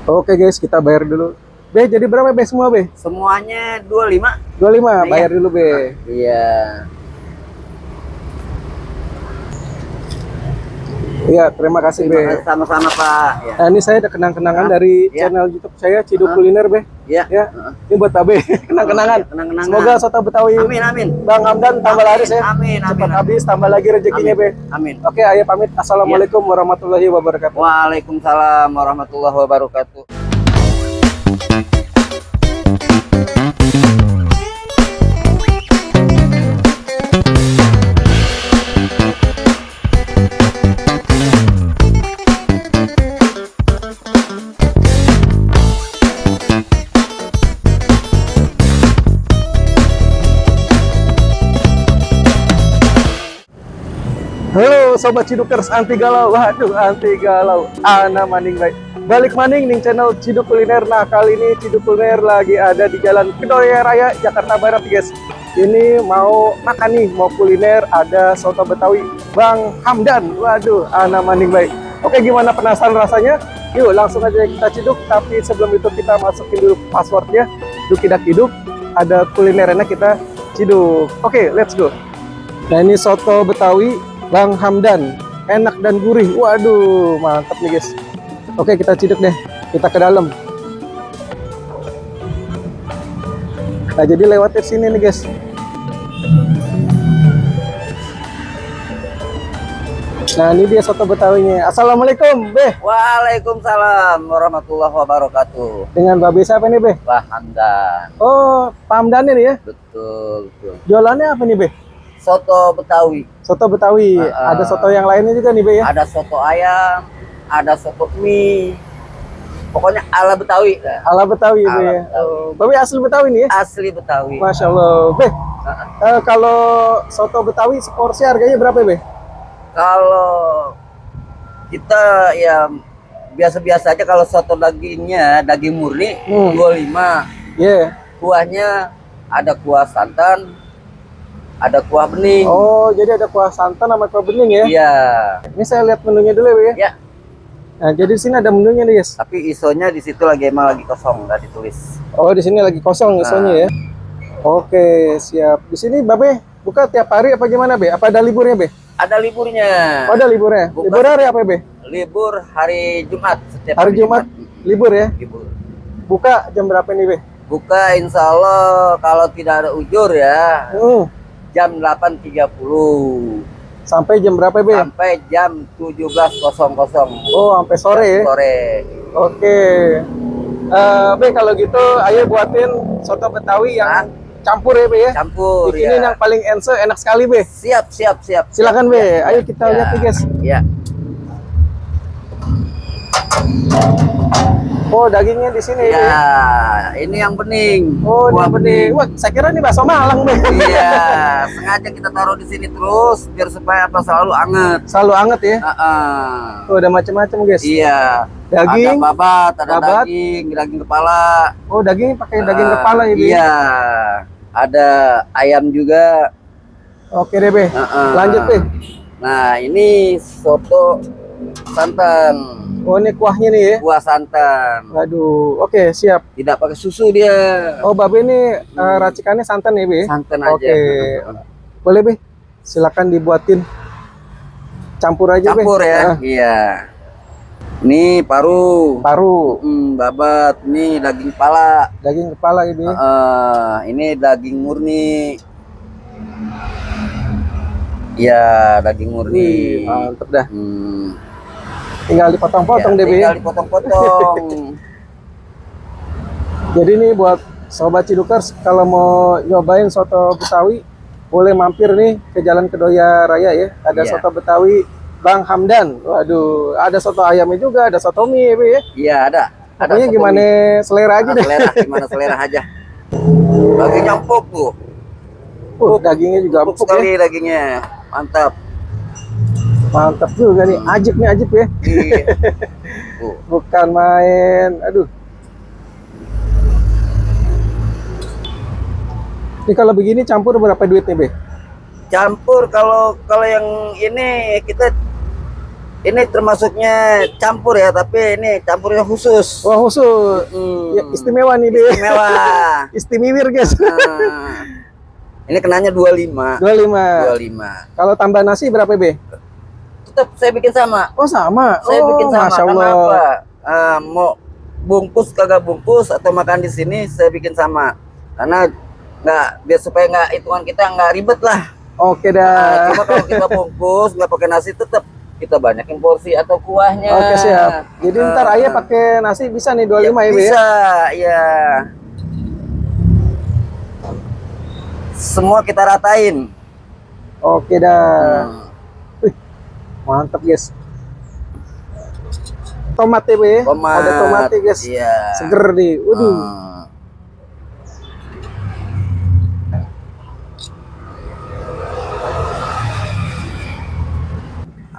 Oke guys, kita bayar dulu. Be, jadi berapa be semua be? Semuanya 25. 25, Nah, bayar iya. dulu be. Iya. Iya, terima kasih Terima be. kasih sama-sama Pak. Ya. Nah, ini saya ada kenang-kenangan Ah, dari iya. channel YouTube saya Ciduk Kuliner be. Iya. Ya, ini buat babe. Kenang-kenangan. Iya, kenang-kenangan. Semoga soto Betawi Amin, amin. Bang Hamdan tambah laris ya. Amin, amin, Cepat amin. habis, tambah lagi rezekinya be. Amin. Oke, ayo pamit. Assalamualaikum warahmatullahi wabarakatuh. Waalaikumsalam warahmatullahi wabarakatuh. Halo Sobat Cidukers anti galau, waduh anti galau, ana maning baik. Balik maning nih channel Ciduk Kuliner. Nah kali ini Ciduk Kuliner lagi ada di Jalan Kedoya Raya, Jakarta Barat guys. Ini mau makan nih, mau kuliner, ada soto Betawi Bang Hamdan. Waduh, ana maning baik. Oke, gimana penasaran rasanya? Yuk langsung aja kita ciduk. Tapi sebelum itu kita masukin dulu passwordnya. Dukidak Ciduk. Ada kulinernya kita ciduk. Oke, let's go. Nah ini soto Betawi Bang Hamdan, enak dan gurih. Waduh, mantap nih guys. Oke, kita ciduk deh. Kita ke dalam. Nah, jadi lewat dari sini nih guys. Nah, ini dia soto Betawinya. Assalamualaikum, Beh. Waalaikumsalam warahmatullahi wabarakatuh. Dengan Babe siapa nih, Beh? Pak Hamdan. Oh, Pak Hamdan ini ya. Betul, betul. Jualannya apa nih, Beh? Soto Betawi. Soto Betawi. Ada soto yang lainnya juga nih, Beh ya. Ada soto ayam, ada soto mie. Pokoknya ala Betawi. Ala Betawi, Ala Beh ya. Betawi. Oh, Babe asli Betawi nih ya. Asli Betawi. Masya Allah, Beh. Kalau soto Betawi seporsi harganya berapa, Beh? Kalau kita ya biasa-biasa aja, kalau soto dagingnya daging murni 25. Iya. Kuahnya ada kuah santan, ada kuah bening. Oh, jadi ada kuah santan sama kuah bening ya? Iya. Ini saya lihat menunya dulu ya. Ya. Nah, jadi di sini ada menunya nih, guys. Tapi isonya di situ emang lagi kosong, nggak ditulis. Oh, di sini lagi kosong isonya ya. Oke, siap. Di sini Babe buka tiap hari apa gimana, Be? Apa ada liburnya, Be? Ada liburnya. Oh, ada liburnya. Buka. Libur hari apa, Be? Libur hari Jumat. Setiap Hari Jumat libur ya. Libur. Buka jam berapa nih, Be? Buka insya Allah kalau tidak ada ujur ya jam 8.30 Sampai jam berapa, Be? sampai jam 17.00. Oh, sampai sore ya. Sore. Oke. Be, kalau gitu ayo buatin soto Betawi yang campur ya, Be ya. Campur. Bikinin Ya. yang paling ense, enak sekali, Be. Siap. Silakan, Be. Ya. Ayo kita lihat nih, guys. Ya. Oh, dagingnya di sini. Ya, Be. ini yang bening. Oh, Kuah ini bening. Wah, saya kira ini bakso Malang, Be. Iya, sengaja kita taruh di sini terus biar supaya selalu anget. Selalu anget ya. Tuh ada macam-macam, guys. Iya. Daging, ada babat, ada babat. daging kepala. Oh, daging pakai daging kepala ya, Be. Iya. Ada ayam juga. Oke deh, Be. Lanjut, Be. Nah, ini soto santan. Oh, ini kuahnya nih ya. Kuah santan. Waduh, oke, siap. Tidak pakai susu dia. Oh, Babe ini racikannya santan ya, Be? Santan aja. Oke. Boleh, Be. Silakan dibuatin. Campur aja, Be. Campur ya. Iya. Ini paru. Paru. Babat. Ini daging kepala. Daging kepala ini. Ini daging murni. Ya, daging murni. Mantep dah. Tinggal dipotong-potong deh, Be. Tinggal dipotong-potong. Jadi nih buat Sobat Cidukers, kalau mau nyobain soto Betawi, boleh mampir nih ke Jalan Kedoya Raya ya. Ada soto Betawi Bang Hamdan. Waduh, ada soto ayamnya juga, ada soto mie ya, Be ya. Iya, ada. Pokoknya gimana selera aja deh. Gimana selera aja. Dagingnya empuk tuh. Dagingnya juga empuk sekali ya. dagingnya. Mantap. Mantap juga nih, ajib nih, ajib ya. Iya. Bukan main, aduh. Ini kalau begini campur berapa duit nih, Be? Campur kalau yang ini kita Ini termasuknya campur ya, tapi ini campurnya khusus. Wah, khusus. Ya, istimewa nih, Be. Istimewa. Istimewir, guys. Nah, ini kenanya 25. 25. Kalau tambah nasi berapa, Be? Tetap saya bikin sama. Oh, sama. Saya bikin sama. Masya Karena Allah. apa? Mau bungkus kagak bungkus atau makan di sini saya bikin sama. Karena nggak, biar supaya nggak hitungan kita nggak ribet lah. Oke dah. Cuma kalau kita bungkus nggak pakai nasi, tetap kita banyakin porsi atau kuahnya. Oke, siap. Jadi ntar ayah pakai nasi bisa nih 25 ya, Be? Bisa, ya. Semua kita ratain. Oke dah. Wih, mantap, guys. Tomat ya, Be? Tomat. Ada tomat ya, guys. Iya. Seger nih. Waduh.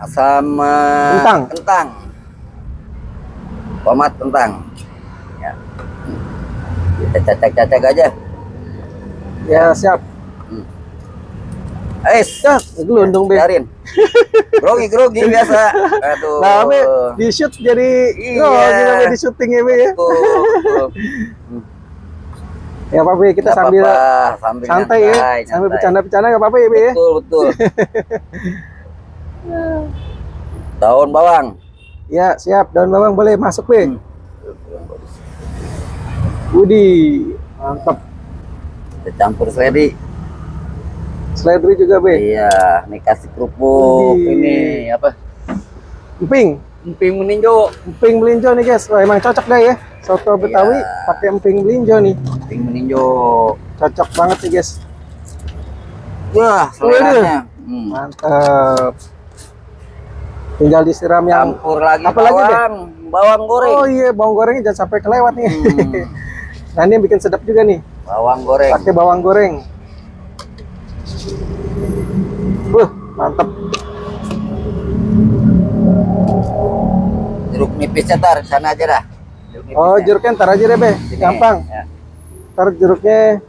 Sama kentang. Tomat, kentang. Ya. Kita cacak-cacak aja. Ya, siap. Ya, gelundung, Be. biarin. Grogi biasa. Aduh. Nah, Be, di shoot jadi gila, Be, di syuting ya, Be, ya. Betul. Ya, apa, Be, kita Gak sambil apa-apa, sambil santai ya. nyantai. Sambil bercanda-bercanda gak apa-apa ya, Be, ya. Betul. Daun bawang. Ya, siap. Daun bawang boleh masuk, Be. Widih, mantap. Kita campur seledri. Seledri juga, Be. Iya, nih kasih kerupuk. Widih. Ini apa? Emping. Emping meninjau. Emping melinjo nih, guys. Wah, emang cocok dah ya. Soto Betawi pakai emping melinjo nih. Emping meninjau. Cocok banget nih, guys. Wah, seleranya. Mantap. Tinggal disiram yang Campur lagi apa lagi, Be? bawang goreng. Oh iya, bawang gorengnya jangan sampai kelewat nih. Nah, ini yang bikin sedap juga nih. Bawang goreng. Pakai bawang goreng. Mantap. Jeruk nipisnya tar sana aja dah. Oh, jeruknya ntar aja deh, Be. Sini, Gampang. ya. Ntar jeruknya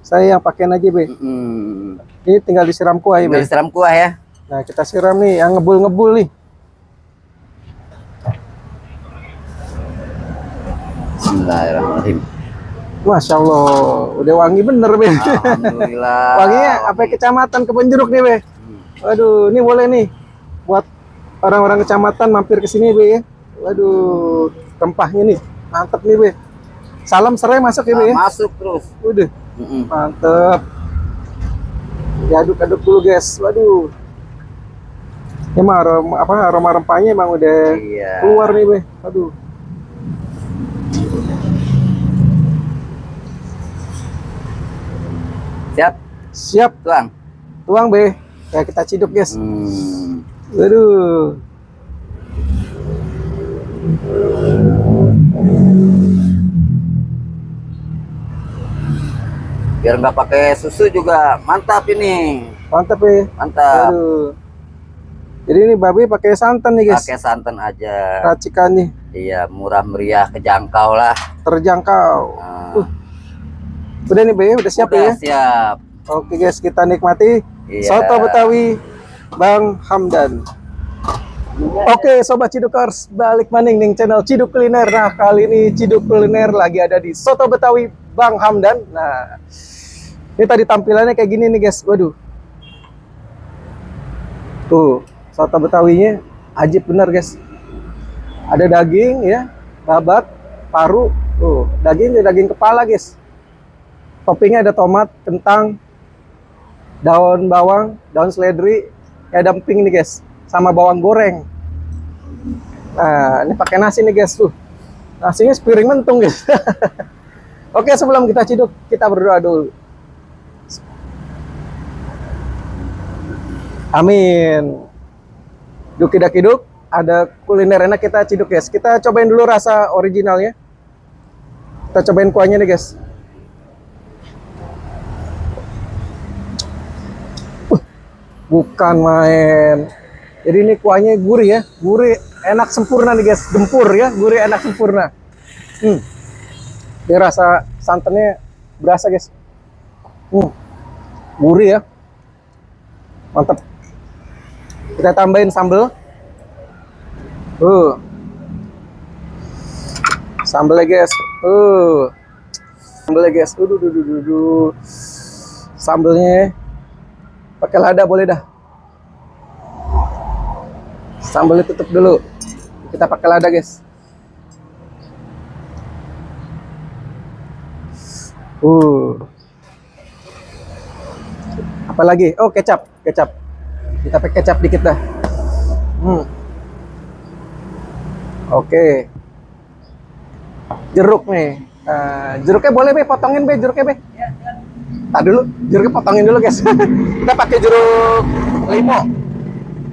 saya yang pakein aja, Be. Ini tinggal disiram kuah ya, Be. Tinggal siram kuah ya. Nah, kita siram nih yang ngebul-ngebul nih. Bismillahirrahmanirrahim. Masya Allah, udah wangi bener, Be. Alhamdulillah. Wanginya apa kecamatan Kebon Jeruk nih, Be. Waduh, ini boleh nih buat orang-orang kecamatan mampir ke sini, Be, ya. Waduh, rempahnya nih mantep nih, Be. Salam serai masuk ya, Be, ya. Masuk terus. Udah. Mantep. Diaduk-aduk dulu, guys. Waduh. Emang aroma rempahnya emang udah keluar nih, Be. Waduh. Siap. Tuang, Be. Ya, kita ciduk, guys. Waduh. Biar nggak pakai susu juga mantap ini. Mantap, Be. Mantap. Waduh. Jadi ini babi pakai santan nih, guys. Pakai santan aja. Racikan nih. Iya, murah meriah, kejangkau lah. Terjangkau. Udah nih, Be. Udah siap ya? Siap. Oke, guys, kita nikmati soto Betawi Bang Hamdan. Oke, Sobat Cidukers, balik maning nih channel Ciduk Kuliner. Nah, kali ini Ciduk Kuliner lagi ada di soto Betawi Bang Hamdan. Nah, ini tadi tampilannya kayak gini nih, guys. Waduh. Tuh, soto Betawinya ajib bener, guys. Ada daging ya, babat, paru. Tuh, daging kepala, guys. Toppingnya ada tomat, kentang, daun bawang, daun seledri, kayak emping nih, guys, sama bawang goreng. Nah, ini pakai nasi nih, guys. Tuh, nasinya sepiring mentung, guys. Oke, sebelum kita ciduk, kita berdoa dulu. Amin. Duk-duk, ada kuliner enak kita ciduk, guys. Kita cobain dulu rasa originalnya. Kita cobain kuahnya nih, guys. Bukan main. Jadi ini kuahnya gurih ya, gurih, enak sempurna nih, guys. Gempur ya, gurih, enak sempurna. Dia rasa santannya berasa, guys. Gurih ya, mantap. Kita tambahin sambal. Sambelnya guys. Sambelnya guys. Sambelnya pakai lada boleh dah. Sambelnya tutup dulu. Kita pakai lada guys. Apa lagi? Oh, kecap. Kita pakai kecap dikit dah. Oke. Jeruk nih. Jeruknya boleh be, potongin be jeruknya be. Tadi dulu, jeruknya potongin dulu guys. Kita pakai jeruk limo.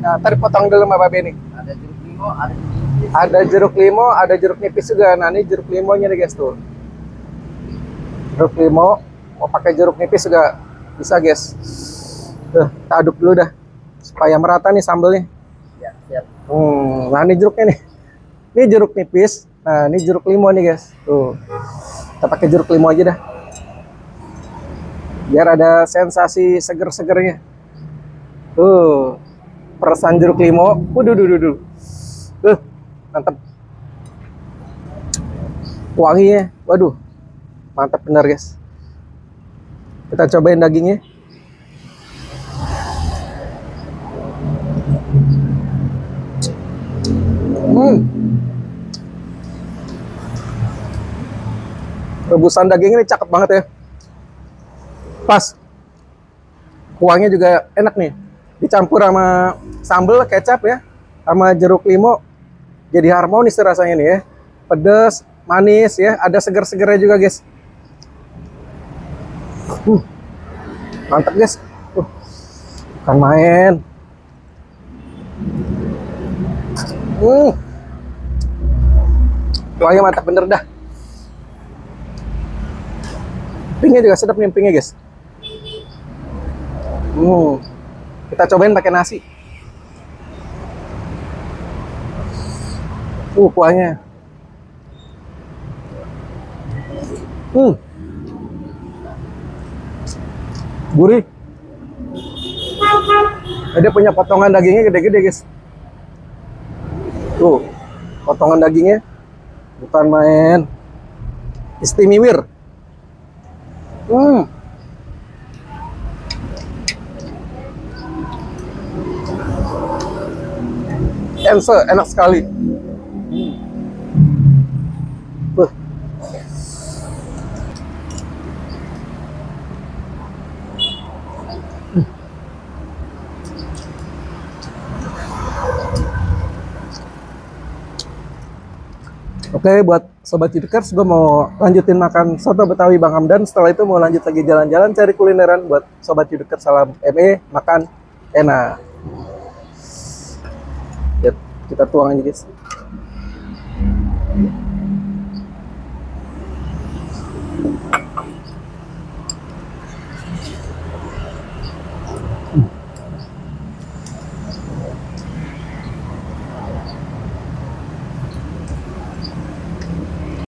Nah, tadi potong dulu sama babe nih. Ada jeruk limo, ada jeruk nipis. Ada jeruk limo, ada jeruk nipis juga. Nah, ini jeruk limonya nih guys tuh. Jeruk limo, mau pakai jeruk nipis juga bisa guys. Kita aduk dulu dah supaya merata nih sambelnya. Ya, siap. Nah ini jeruknya nih. Ini jeruk nipis. Nah ini jeruk limau nih guys. Tuh. Kita pakai jeruk limau aja dah. Biar ada sensasi seger-segernya. Tuh. Peresan jeruk limau. Mantap. Wanginya. Waduh. Mantap benar guys. Kita cobain dagingnya. Rebusan daging ini cakep banget ya. Pas. Kuahnya juga enak nih. Dicampur sama sambal, kecap ya. Sama jeruk limau. Jadi harmonis rasanya nih ya. Pedas, manis ya. Ada seger-segernya juga guys. Mantap guys. Bukan main. Kuahnya mantap bener dah. Pingnya juga sedap nih pingnya guys. Kita cobain pakai nasi. Kuahnya. Gurih. Dia punya potongan dagingnya gede-gede guys. Tuh, potongan dagingnya bukan main. Istimewa. Enak sekali. Oke, buat Sobat Cidukers, gue mau lanjutin makan soto Betawi Bang Hamdan. Setelah itu mau lanjut lagi jalan-jalan cari kulineran buat Sobat Cidukers. Salam ME, makan enak. Ya, kita tuang aja guys.